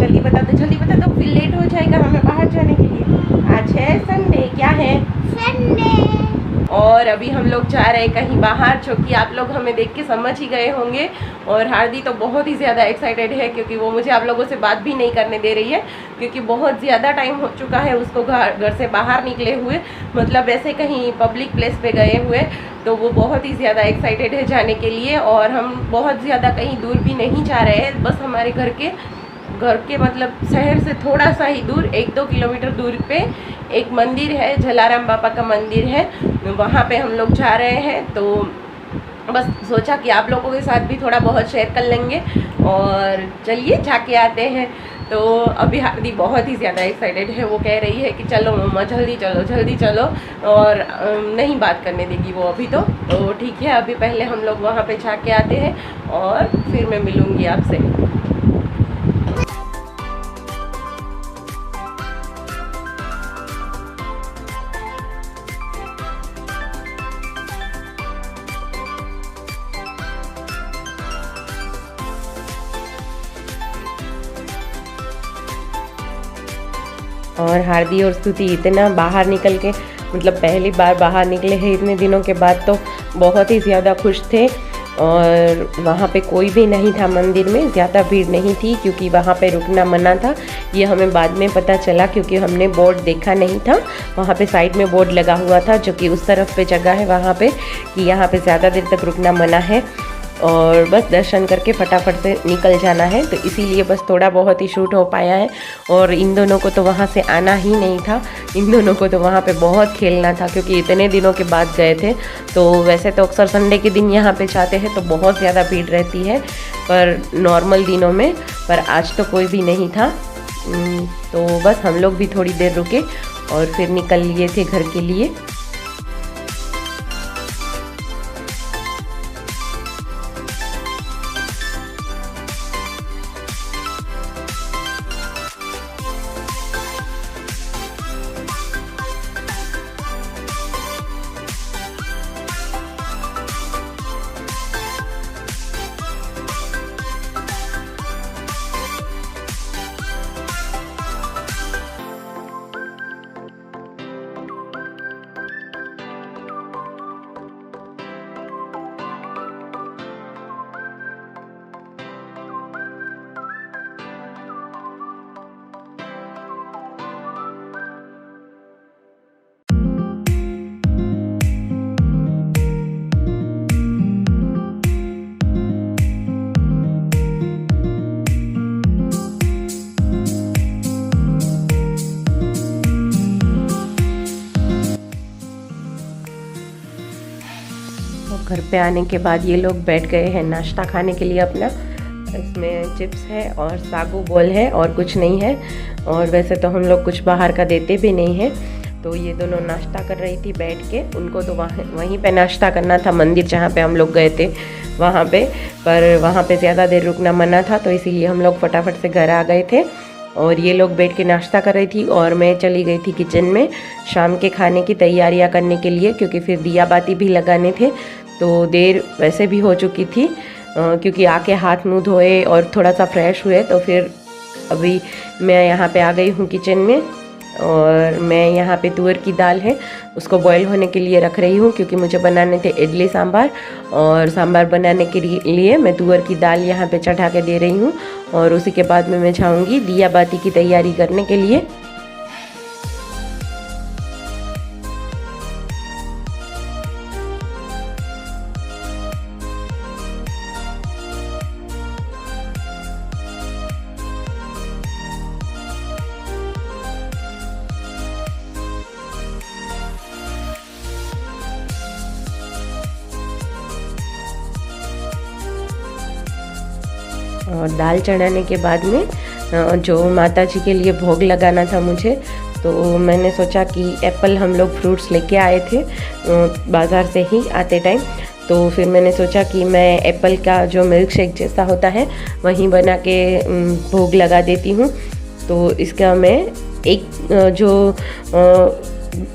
जल्दी बता दो फिर लेट हो जाएगा हमें बाहर जाने के लिए। आज है संडे। क्या है? संडे। और अभी हम लोग जा रहे हैं कहीं बाहर, जो कि आप लोग हमें देख के समझ ही गए होंगे। और हार्दी तो बहुत ही ज़्यादा एक्साइटेड है, क्योंकि वो मुझे आप लोगों से बात भी नहीं करने दे रही है, क्योंकि बहुत ज़्यादा टाइम हो चुका है उसको घर से बाहर निकले हुए, मतलब ऐसे कहीं पब्लिक प्लेस पे गए हुए। तो वो बहुत ही ज़्यादा एक्साइटेड है जाने के लिए। और हम बहुत ज़्यादा कहीं दूर भी नहीं जा रहे हैं, बस हमारे घर के मतलब शहर से थोड़ा सा ही दूर 1-2 किलोमीटर दूर पे एक मंदिर है, जलाराम बाबा का मंदिर है, वहाँ पे हम लोग जा रहे हैं। तो बस सोचा कि आप लोगों के साथ भी थोड़ा बहुत शेयर कर लेंगे, और चलिए जाके आते हैं। तो अभी हार्दी बहुत ही ज़्यादा एक्साइटेड है, वो कह रही है कि चलो मम्मा जल्दी चलो, और नहीं बात करने देगी वो अभी। तो ठीक है, अभी पहले हम लोग वहाँ पे जाके आते हैं और फिर मैं मिलूँगी आपसे। और हार्दी और स्तुति इतना बाहर निकल के, मतलब पहली बार बाहर निकले हैं इतने दिनों के बाद, तो बहुत ही ज़्यादा खुश थे। और वहाँ पे कोई भी नहीं था मंदिर में, ज़्यादा भीड़ नहीं थी, क्योंकि वहाँ पे रुकना मना था। ये हमें बाद में पता चला, क्योंकि हमने बोर्ड देखा नहीं था। वहाँ पे साइड में बोर्ड लगा हुआ था, जो कि उस तरफ पे जगह है वहाँ पे, कि यहाँ पे ज़्यादा देर तक रुकना मना है, और बस दर्शन करके फटाफट से निकल जाना है। तो इसीलिए बस थोड़ा बहुत ही शूट हो पाया है। और इन दोनों को तो वहाँ से आना ही नहीं था, इन दोनों को तो वहाँ पे बहुत खेलना था, क्योंकि इतने दिनों के बाद गए थे। तो वैसे तो अक्सर संडे के दिन यहाँ पे जाते हैं तो बहुत ज़्यादा भीड़ रहती है, पर नॉर्मल दिनों में, पर आज तो कोई भी नहीं था। तो बस हम लोग भी थोड़ी देर रुके और फिर निकल लिए थे घर के लिए। घर पे आने के बाद ये लोग बैठ गए हैं नाश्ता खाने के लिए अपना। इसमें चिप्स है और सागू बॉल है और कुछ नहीं है। और वैसे तो हम लोग कुछ बाहर का देते भी नहीं हैं। तो ये दोनों नाश्ता कर रही थी बैठ के, उनको तो वहीं पे नाश्ता करना था, मंदिर जहाँ पे हम लोग गए थे वहाँ पे, पर वहाँ पे ज़्यादा देर रुकना मना था, तो इसीलिए हम लोग फटाफट से घर आ गए थे। और ये लोग बैठ के नाश्ता कर रही थी, और मैं चली गई थी किचन में शाम के खाने की तैयारियां करने के लिए, क्योंकि फिर दिया बाती भी लगाने थे। तो देर वैसे भी हो चुकी थी, क्योंकि आके हाथ मुँह धोए और थोड़ा सा फ्रेश हुए। तो फिर अभी मैं यहाँ पे आ गई हूँ किचन में, और मैं यहाँ पे तुअर की दाल है उसको बॉईल होने के लिए रख रही हूँ, क्योंकि मुझे बनाने थे इडली सांभर। और सांभर बनाने के लिए मैं तुअर की दाल यहाँ पे चढ़ा के दे रही हूँ, और उसी के बाद में मैं जाऊँगी दिया बाती की तैयारी करने के लिए। और दाल चढ़ाने के बाद में जो माता जी के लिए भोग लगाना था मुझे, तो मैंने सोचा कि एप्पल हम लोग फ्रूट्स लेके आए थे बाज़ार से ही आते टाइम। तो फिर मैंने सोचा कि मैं एप्पल का जो मिल्क शेक जैसा होता है वहीं बना के भोग लगा देती हूँ। तो इसका मैं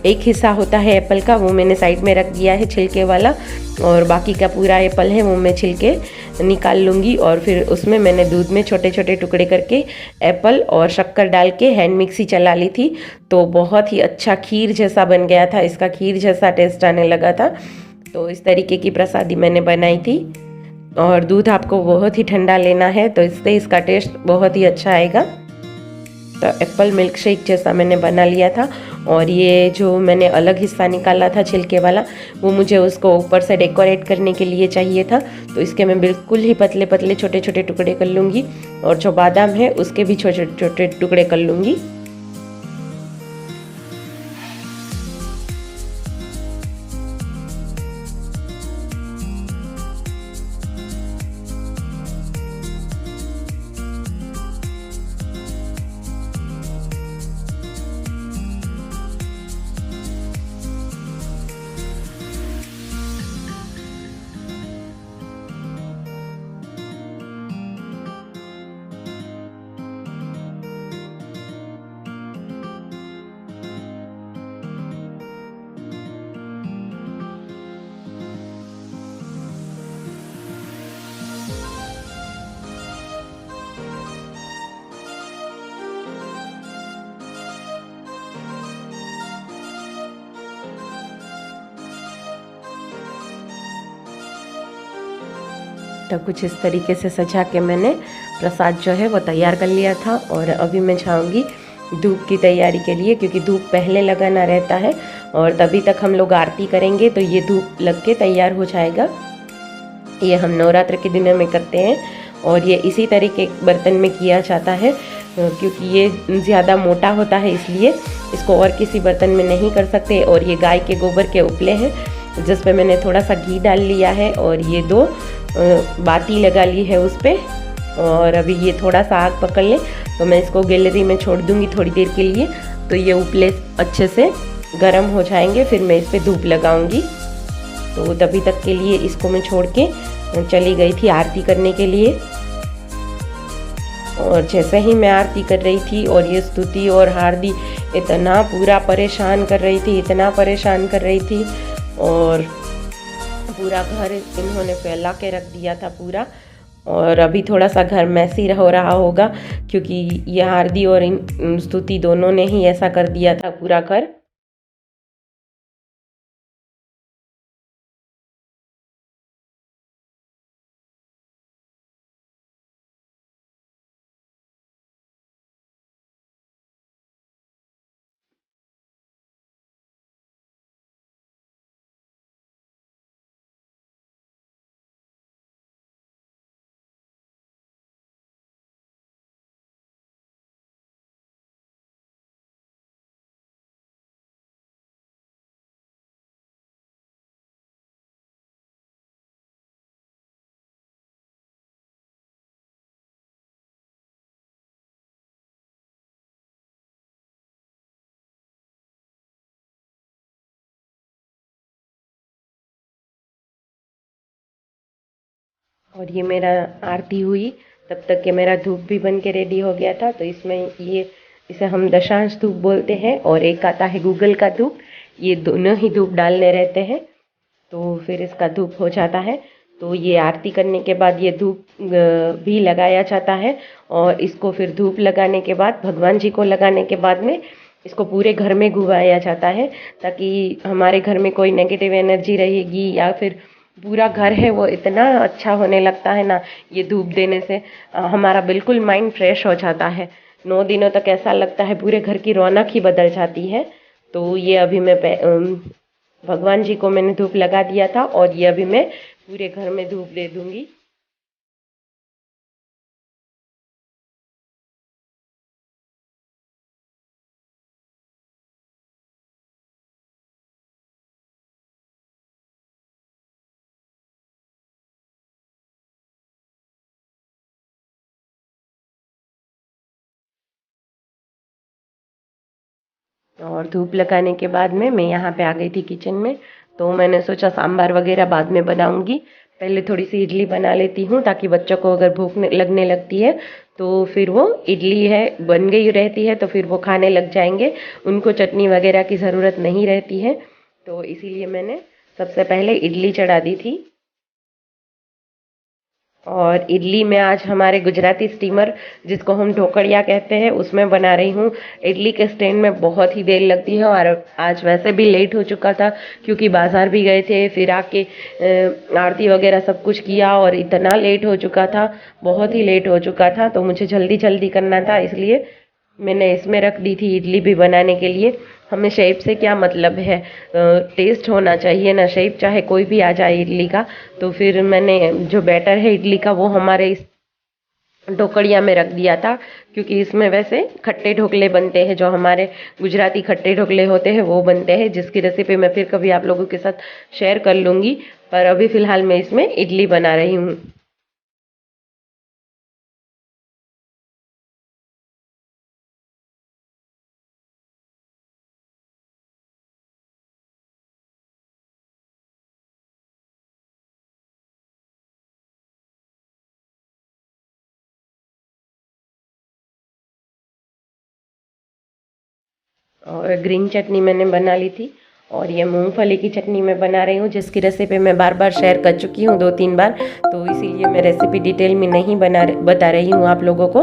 एक हिस्सा होता है एप्पल का, वो मैंने साइड में रख दिया है छिलके वाला, और बाकी का पूरा एप्पल है वो मैं छिलके निकाल लूँगी। और फिर उसमें मैंने दूध में छोटे छोटे टुकड़े करके एप्पल और शक्कर डाल के हैंड मिक्सी चला ली थी, तो बहुत ही अच्छा खीर जैसा बन गया था, इसका खीर जैसा टेस्ट आने लगा था। तो इस तरीके की प्रसादी मैंने बनाई थी। और दूध आपको बहुत ही ठंडा लेना है, तो इससे इसका टेस्ट बहुत ही अच्छा आएगा। तो एप्पल मिल्क शेक जैसा मैंने बना लिया था। और ये जो मैंने अलग हिस्सा निकाला था छिलके वाला, वो मुझे उसको ऊपर से डेकोरेट करने के लिए चाहिए था, तो इसके मैं बिल्कुल ही पतले पतले छोटे छोटे टुकड़े कर लूँगी। और जो बादाम है उसके भी छोटे छोटे टुकड़े कर लूँगी। तो कुछ इस तरीके से सजा के मैंने प्रसाद जो है वो तैयार कर लिया था। और अभी मैं जाऊंगी धूप की तैयारी के लिए, क्योंकि धूप पहले लगाना रहता है और तभी तक हम लोग आरती करेंगे तो ये धूप लग के तैयार हो जाएगा। ये हम नवरात्र के दिनों में करते हैं और ये इसी तरीके बर्तन में किया जाता है, क्योंकि ये ज़्यादा मोटा होता है इसलिए इसको और किसी बर्तन में नहीं कर सकते। और ये गाय के गोबर के उपले हैं जिस पे मैंने थोड़ा सा घी डाल लिया है और ये 2 बाती लगा ली है उस पर। और अभी ये थोड़ा सा आग पकड़ ले तो मैं इसको गैलरी में छोड़ दूँगी थोड़ी देर के लिए, तो ये उपले अच्छे से गर्म हो जाएंगे, फिर मैं इस पर धूप लगाऊंगी। तो तभी तक के लिए इसको मैं छोड़ के चली गई थी आरती करने के लिए। और जैसे ही मैं आरती कर रही थी और ये स्तुति और हार्दी इतना पूरा परेशान कर रही थी, इतना परेशान कर रही थी, और पूरा घर इन्होंने फैला के रख दिया था पूरा। और अभी थोड़ा सा घर मैसी हो रहा होगा क्योंकि ये हार्दी और स्तुति दोनों ने ही ऐसा कर दिया था पूरा घर। और ये मेरा आरती हुई तब तक के मेरा धूप भी बन के रेडी हो गया था। तो इसमें ये इसे हम दशांश धूप बोलते हैं और एक आता है गूगल का धूप, ये दोनों ही धूप डालने रहते हैं तो फिर इसका धूप हो जाता है। तो ये आरती करने के बाद ये धूप भी लगाया जाता है और इसको फिर धूप लगाने के बाद भगवान जी को लगाने के बाद में इसको पूरे घर में घुमाया जाता है, ताकि हमारे घर में कोई नेगेटिव एनर्जी रहेगी या फिर पूरा घर है वो इतना अच्छा होने लगता है ना, ये धूप देने से हमारा बिल्कुल माइंड फ्रेश हो जाता है। 9 दिनों तक ऐसा लगता है पूरे घर की रौनक ही बदल जाती है। तो ये अभी मैं भगवान जी को मैंने धूप लगा दिया था और ये अभी मैं पूरे घर में धूप दे दूंगी। और धूप लगाने के बाद में मैं यहाँ पे आ गई थी किचन में। तो मैंने सोचा सांभर वगैरह बाद में बनाऊंगी, पहले थोड़ी सी इडली बना लेती हूँ ताकि बच्चों को अगर भूख लगने लगती है तो फिर वो इडली है बन गई रहती है तो फिर वो खाने लग जाएंगे, उनको चटनी वगैरह की ज़रूरत नहीं रहती है। तो इसीलिए मैंने सबसे पहले इडली चढ़ा दी थी। और इडली में आज हमारे गुजराती स्टीमर, जिसको हम ढोकड़िया कहते हैं, उसमें बना रही हूँ। इडली के स्टैंड में बहुत ही देर लगती है और आज वैसे भी लेट हो चुका था क्योंकि बाज़ार भी गए थे, फिर आके आरती वगैरह सब कुछ किया और इतना लेट हो चुका था, बहुत ही लेट हो चुका था। तो मुझे जल्दी जल्दी करना था, इसलिए मैंने इसमें रख दी थी इडली भी बनाने के लिए। हमें शेप से क्या मतलब है, टेस्ट होना चाहिए ना, शेप चाहे कोई भी आ जाए इडली का। तो फिर मैंने जो बैटर है इडली का वो हमारे इस ढोकड़िया में रख दिया था, क्योंकि इसमें वैसे खट्टे ढोकले बनते हैं, जो हमारे गुजराती खट्टे ढोकले होते हैं वो बनते हैं, जिसकी रेसिपी मैं फिर कभी आप लोगों के साथ शेयर कर लूँगी। पर अभी फ़िलहाल मैं इसमें इडली बना रही हूँ। और ग्रीन चटनी मैंने बना ली थी, और ये मूंगफली की चटनी मैं बना रही हूँ, जिसकी रेसिपी मैं बार बार शेयर कर चुकी हूँ 2-3 बार, तो इसीलिए मैं रेसिपी डिटेल में नहीं बता रही हूँ आप लोगों को।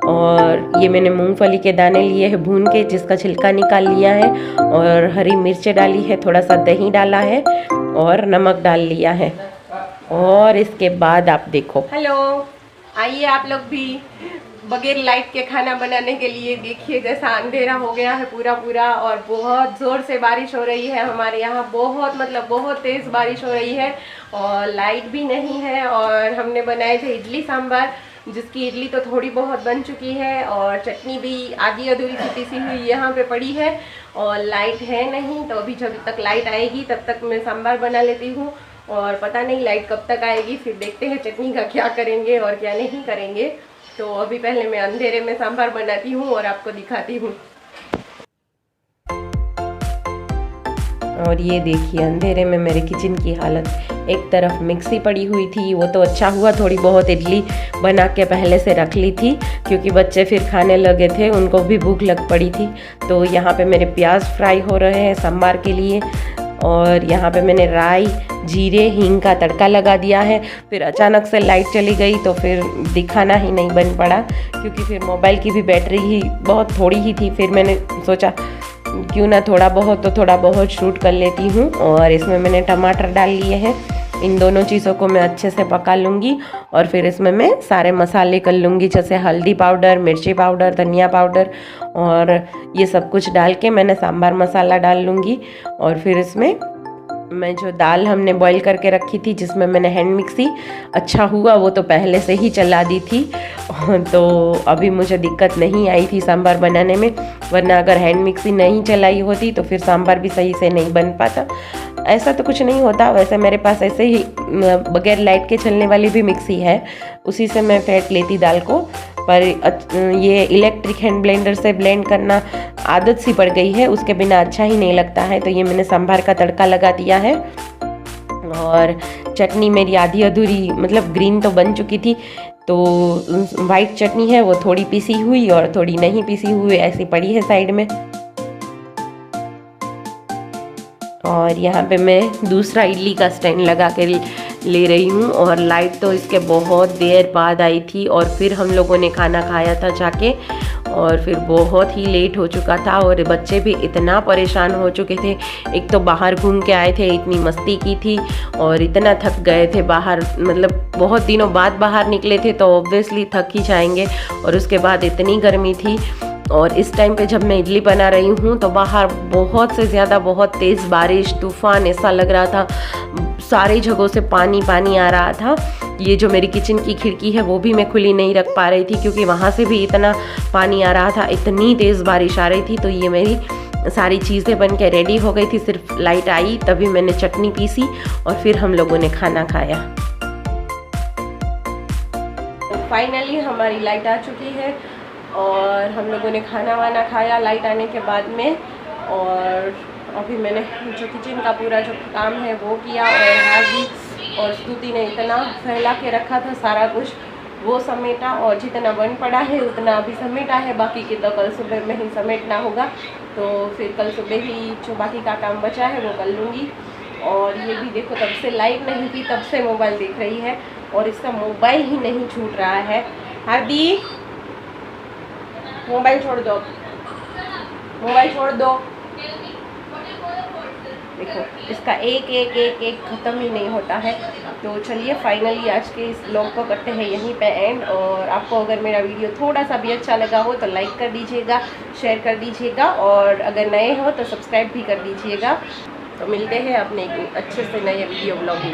और ये मैंने मूंगफली के दाने लिए हैं भून के, जिसका छिलका निकाल लिया है, और हरी मिर्च डाली है, थोड़ा सा दही डाला है और नमक डाल लिया है। और इसके बाद आप देखो, हेलो, आइए आप लोग भी बगैर लाइट के खाना बनाने के लिए। देखिए जैसा अंधेरा हो गया है पूरा पूरा, और बहुत ज़ोर से बारिश हो रही है हमारे यहाँ, बहुत मतलब बहुत तेज़ बारिश हो रही है, और लाइट भी नहीं है। और हमने बनाए थे इडली सांभर, जिसकी इडली तो थोड़ी बहुत बन चुकी है, और चटनी भी आधी अधूरी सी पीसी हुई यहाँ पे पड़ी है, और लाइट है नहीं। तो अभी जब तक लाइट आएगी तब तक मैं सांभर बना लेती हूँ, और पता नहीं लाइट कब तक आएगी, फिर देखते हैं चटनी का क्या करेंगे और क्या नहीं करेंगे। तो अभी पहले मैं अंधेरे में सांभर बनाती हूँ और आपको दिखाती हूँ। और ये देखिए अंधेरे में मेरे किचन की हालत, एक तरफ मिक्सी पड़ी हुई थी, वो तो अच्छा हुआ थोड़ी बहुत इडली बना के पहले से रख ली थी, क्योंकि बच्चे फिर खाने लगे थे, उनको भी भूख लग पड़ी थी। तो यहाँ पे मेरे प्याज फ्राई हो रहे हैं सांभर के लिए, और यहाँ पे मैंने राई जीरे हींग का तड़का लगा दिया है। फिर अचानक से लाइट चली गई तो फिर दिखाना ही नहीं बन पड़ा, क्योंकि फिर मोबाइल की भी बैटरी ही बहुत थोड़ी ही थी। फिर मैंने सोचा क्यों ना थोड़ा बहुत शूट कर लेती हूँ। और इसमें मैंने टमाटर डाल लिए हैं, इन दोनों चीज़ों को मैं अच्छे से पका लूँगी, और फिर इसमें मैं सारे मसाले कर लूँगी, जैसे हल्दी पाउडर, मिर्ची पाउडर, धनिया पाउडर, और ये सब कुछ डाल के मैंने सांभर मसाला डाल लूँगी। और फिर इसमें मैं जो दाल हमने बॉईल करके रखी थी, जिसमें मैंने हैंड मिक्सी, अच्छा हुआ वो तो पहले से ही चला दी थी, तो अभी मुझे दिक्कत नहीं आई थी सांभर बनाने में, वरना अगर हैंड मिक्सी नहीं चलाई होती तो फिर सांभर भी सही से नहीं बन पाता। ऐसा तो कुछ नहीं होता, वैसे मेरे पास ऐसे ही बगैर लाइट के चलने वाली भी मिक्सी है, उसी से मैं फेंट लेती दाल को। पर ये इलेक्ट्रिक हैंड ब्लेंडर से ब्लेंड करना आदत सी पड़ गई है, उसके बिना अच्छा ही नहीं लगता है। तो ये मैंने सांभर का तड़का लगा दिया है, और चटनी मेरी आधी अधूरी मतलब ग्रीन तो बन चुकी थी, तो वाइट चटनी है वो थोड़ी पीसी हुई और थोड़ी नहीं पीसी हुई ऐसी पड़ी है साइड में। और यहाँ पे मैं दूसरा इडली का स्टैंड लगा के ले रही हूँ, और लाइट तो इसके बहुत देर बाद आई थी, और फिर हम लोगों ने खाना खाया था जाके, और फिर बहुत ही लेट हो चुका था, और बच्चे भी इतना परेशान हो चुके थे। एक तो बाहर घूम के आए थे, इतनी मस्ती की थी, और इतना थक गए थे बाहर, मतलब बहुत दिनों बाद बाहर निकले थे तो ऑब्वियसली थक ही जाएंगे, और उसके बाद इतनी गर्मी थी। और इस टाइम पे जब मैं इडली बना रही हूँ तो बाहर बहुत से ज़्यादा बहुत तेज़ बारिश, तूफ़ान, ऐसा लग रहा था सारी जगहों से पानी पानी आ रहा था। ये जो मेरी किचन की खिड़की है वो भी मैं खुली नहीं रख पा रही थी, क्योंकि वहाँ से भी इतना पानी आ रहा था, इतनी तेज़ बारिश आ रही थी। तो ये मेरी सारी चीज़ें बन के रेडी हो गई थी, सिर्फ लाइट आई तभी मैंने चटनी पीसी, और फिर हम लोगों ने खाना खाया। तो फाइनली हमारी लाइट आ चुकी है, और हम लोगों ने खाना वाना खाया लाइट आने के बाद में। और अभी मैंने जो किचन का पूरा जो काम है वो किया, और हाजी और स्तुति ने इतना फैला के रखा था सारा कुछ, वो समेटा, और जितना बन पड़ा है उतना अभी समेटा है, बाकी के तो कल सुबह में ही समेटना होगा। तो फिर कल सुबह ही जो बाकी का काम बचा है वो कर लूँगी। और ये भी देखो तब से लाइट नहीं थी, तब से मोबाइल देख रही है, और इसका मोबाइल ही नहीं छूट रहा है। हादी मोबाइल छोड़ दो, मोबाइल छोड़ दो। देखो इसका एक एक एक एक ख़त्म ही नहीं होता है। तो चलिए फाइनली आज के इस व्लॉग को करते हैं यहीं पे एंड। और आपको अगर मेरा वीडियो थोड़ा सा भी अच्छा लगा हो तो लाइक कर दीजिएगा, शेयर कर दीजिएगा और अगर नए हो तो सब्सक्राइब भी कर दीजिएगा। तो मिलते हैं अपने एक अच्छे से नए वीडियो व्लॉग में।